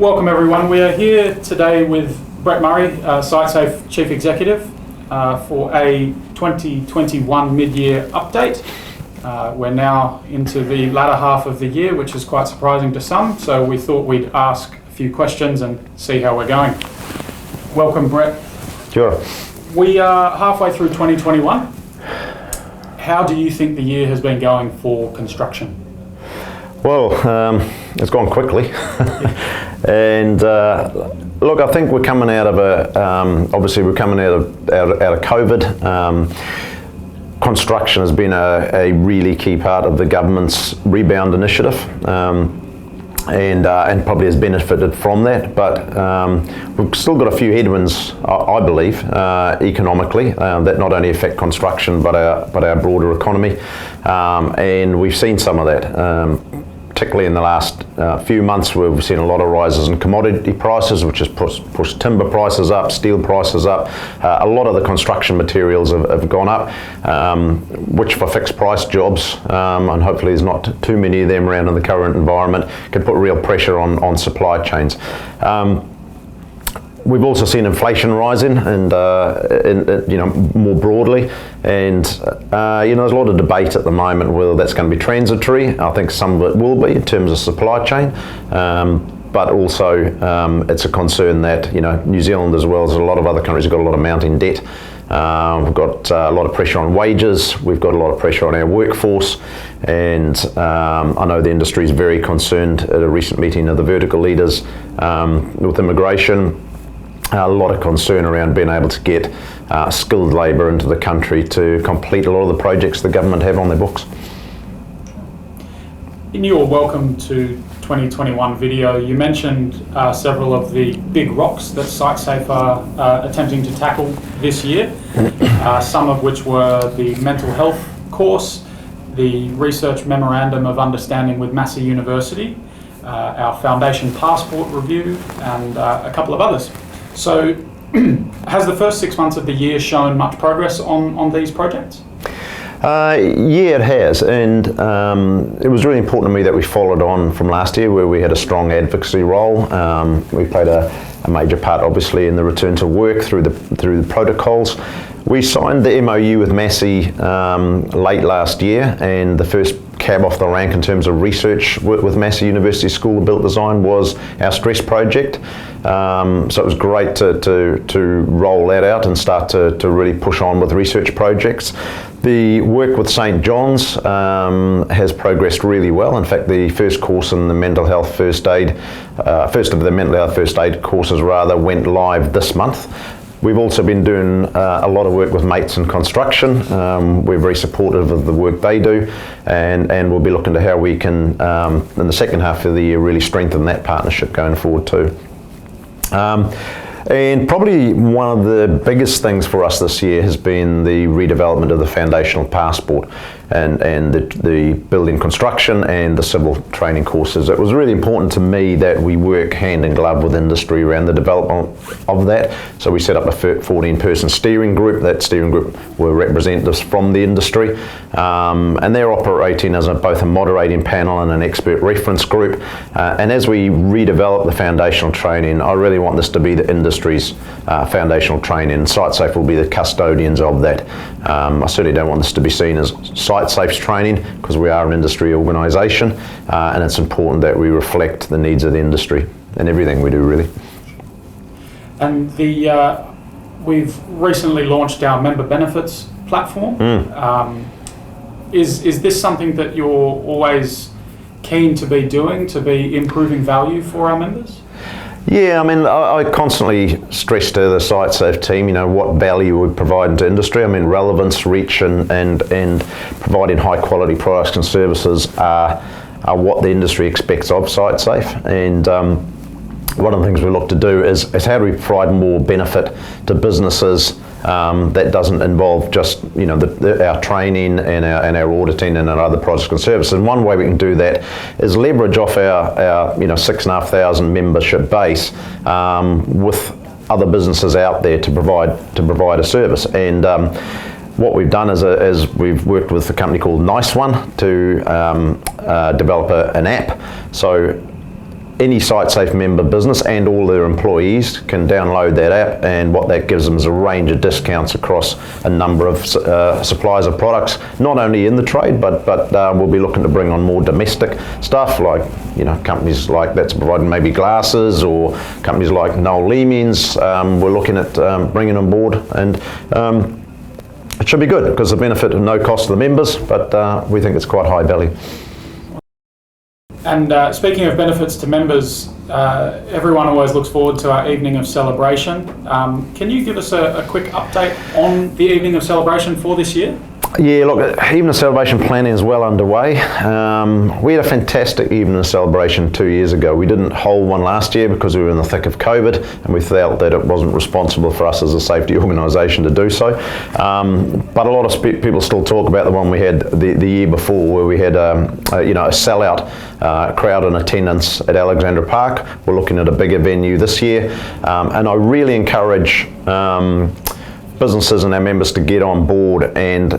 Welcome everyone. We are here today with Brett Murray, SiteSafe Chief Executive, for a 2021 mid-year update. We're now into the latter half of the year, which is quite surprising to some, so we thought we'd ask a few questions and see how we're going. Welcome, Brett. Sure. We are halfway through 2021. How do you think the year has been going for construction? Well, it's gone quickly. And look, I think we're coming out of obviously we're coming out of COVID. Construction has been a really key part of the government's rebound initiative, and probably has benefited from that. But we've still got a few headwinds, I believe, economically, that not only affect construction but our broader economy. And we've seen some of that. Particularly in the last few months, where we've seen a lot of rises in commodity prices, which has pushed timber prices up, steel prices up. A lot of the construction materials have gone up, which for fixed price jobs, and hopefully there's not too many of them around in the current environment, can put real pressure on supply chains. We've also seen inflation rising, and more broadly, and there's a lot of debate at the moment whether that's going to be transitory. I think some of it will be in terms of supply chain, but also it's a concern that New Zealand, as well as a lot of other countries, have got a lot of mounting debt. We've got a lot of pressure on wages. We've got a lot of pressure on our workforce, and I know the industry is very concerned at a recent meeting of the vertical leaders with immigration. A lot of concern around being able to get skilled labour into the country to complete a lot of the projects the government have on their books. In your Welcome to 2021 video, you mentioned several of the big rocks that SiteSafe are attempting to tackle this year, some of which were the mental health course, the Research Memorandum of Understanding with Massey University, our Foundation Passport review, and a couple of others. So, has the first 6 months of the year shown much progress on these projects? Yeah, it has, and it was really important to me that we followed on from last year, where we had a strong advocacy role. We played a major part, obviously, in the return to work through the protocols. We signed the MOU with Massey late last year, and the first cab off the rank in terms of research with Massey University School of Built Design was our stress project. So it was great to roll that out and start to really push on with research projects. The work with St John's has progressed really well. In fact, the first course in the mental health first aid, first of the mental health first aid courses rather, went live this month. We've also been doing a lot of work with Mates in Construction. We're very supportive of the work they do, and we'll be looking to how we can, in the second half of the year, really strengthen that partnership going forward too. And probably one of the biggest things for us this year has been the redevelopment of the foundational passport and the building construction and the civil training courses. It was really important to me that we work hand in glove with industry around the development of that. So we set up a 14-person steering group. That steering group were representatives from the industry, and they're operating as both a moderating panel and an expert reference group. And as we redevelop the foundational training, I really want this to be the industry's foundational training. SiteSafe will be the custodians of that. I certainly don't want this to be seen as SiteSafe's training, because we are an industry organisation, and it's important that we reflect the needs of the industry in everything we do, really. And we've recently launched our member benefits platform. Is this something that you're always keen to be doing, to be improving value for our members? Yeah, I mean, I constantly stress to the SiteSafe team, what value we provide into industry. I mean, relevance, reach, and providing high quality products and services are what the industry expects of SiteSafe. And one of the things we look to do is how do we provide more benefit to businesses that doesn't involve just our training and our auditing and our other products and services. And one way we can do that is leverage off our 6,500 membership base with other businesses out there to provide a service. And what we've done is we've worked with a company called Nice One to develop an app. So any SiteSafe member business and all their employees can download that app, and what that gives them is a range of discounts across a number of suppliers of products, not only in the trade, but we'll be looking to bring on more domestic stuff, like companies like that's providing maybe glasses, or companies like Noel Leemings. We're looking at bringing on board, and it should be good because the benefit of no cost to the members, but we think it's quite high value. And speaking of benefits to members, everyone always looks forward to our evening of celebration. Can you give us a quick update on the evening of celebration for this year? Yeah, look, evening of celebration planning is well underway. We had a fantastic evening of celebration 2 years ago. We didn't hold one last year because we were in the thick of COVID, and we felt that it wasn't responsible for us as a safety organisation to do so. But a lot of people still talk about the one we had the year before, where we had a sellout crowd in attendance at Alexandra Park. We're looking at a bigger venue this year, and I really encourage businesses and our members to get on board. And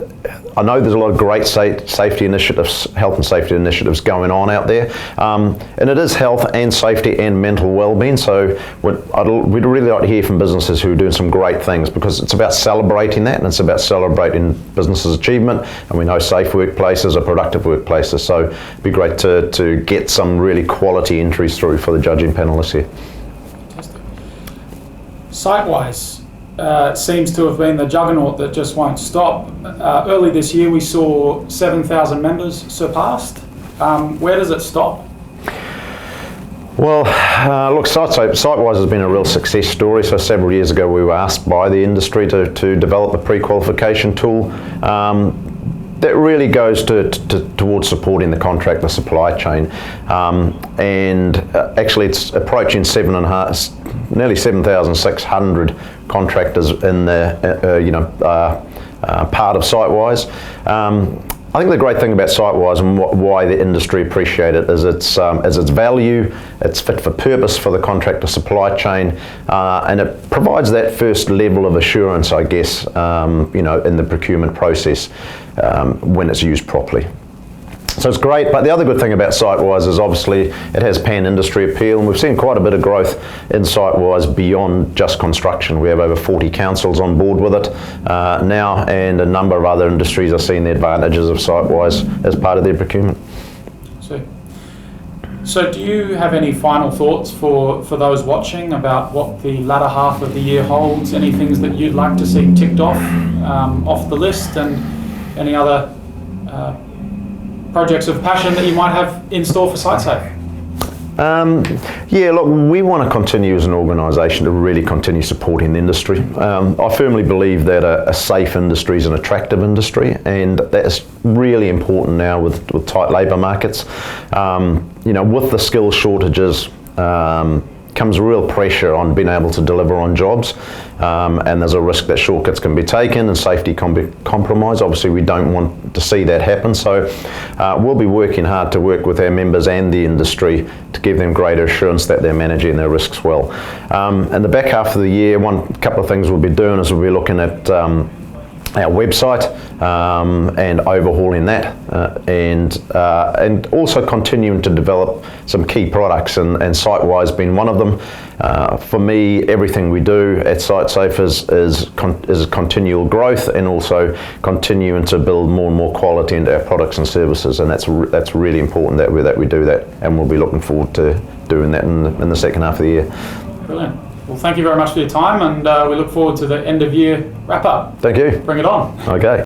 I know there's a lot of great safety initiatives, health and safety initiatives going on out there, and it is health and safety and mental well-being. So we'd really like to hear from businesses who are doing some great things, because it's about celebrating that, and it's about celebrating businesses' achievement. And we know safe workplaces are productive workplaces, so it'd be great to get some really quality entries through for the judging panel this year. Fantastic. Site-wise, seems to have been the juggernaut that just won't stop. Early this year we saw 7,000 members surpassed. Where does it stop? Well, look, SiteWise has been a real success story. So several years ago we were asked by the industry to develop a pre-qualification tool that really goes towards supporting the contractor supply chain. And actually it's approaching nearly 7,600 contractors in the part of SiteWise. I think the great thing about SiteWise and why the industry appreciate it is its value. It's fit for purpose for the contractor supply chain, and it provides that first level of assurance, I guess, in the procurement process when it's used properly. So it's great, but the other good thing about SiteWise is obviously it has pan-industry appeal, and we've seen quite a bit of growth in SiteWise beyond just construction. We have over 40 councils on board with it now, and a number of other industries are seeing the advantages of SiteWise as part of their procurement. So do you have any final thoughts for those watching about what the latter half of the year holds? Any things that you'd like to see ticked off the list, and any other projects of passion that you might have in store for SiteSafe? Yeah, look, we want to continue as an organisation to really continue supporting the industry. I firmly believe that a safe industry is an attractive industry, and that's really important now with tight labour markets. With the skill shortages comes real pressure on being able to deliver on jobs, and there's a risk that shortcuts can be taken and safety can be compromised. Obviously we don't want to see that happen, so we'll be working hard to work with our members and the industry to give them greater assurance that they're managing their risks well. In the back half of the year, couple of things we'll be doing is we'll be looking at our website and overhauling that, and also continuing to develop some key products, and SiteWise being one of them. For me, everything we do at SiteSafe is continual growth, and also continuing to build more and more quality into our products and services, and that's really important that we do that, and we'll be looking forward to doing that in the second half of the year. Brilliant. Well, thank you very much for your time, and we look forward to the end of year wrap up. Thank you. Bring it on. Okay.